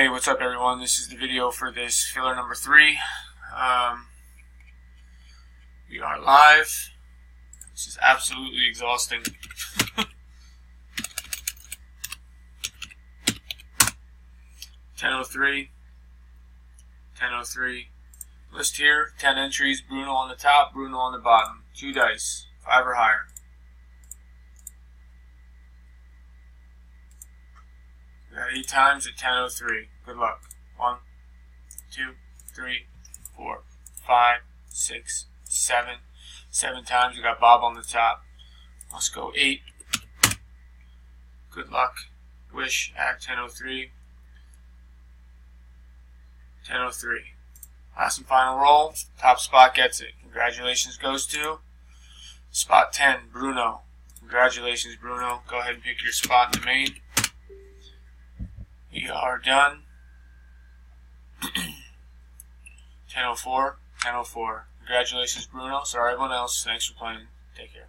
Hey, what's up everyone? This is the video for this filler number 3. We are live. This is absolutely exhausting. 10:03. 10:03. List here, 10 entries, Bruno on the top, Bruno on the bottom. 2 dice, 5 or higher. We got 8 times at 10:03. Good luck. 1, 2, 3, 4, 5, 6, 7. 7 times. We got Bob on the top. Let's go 8. Good luck. Wish at 10:03. 10:03. Last and final roll. Top spot gets it. Congratulations goes to spot 10, Bruno. Congratulations, Bruno. Go ahead and pick your spot in the main. We are done. 10:04. 10:04. Congratulations, Bruno. Sorry, everyone else. Thanks for playing. Take care.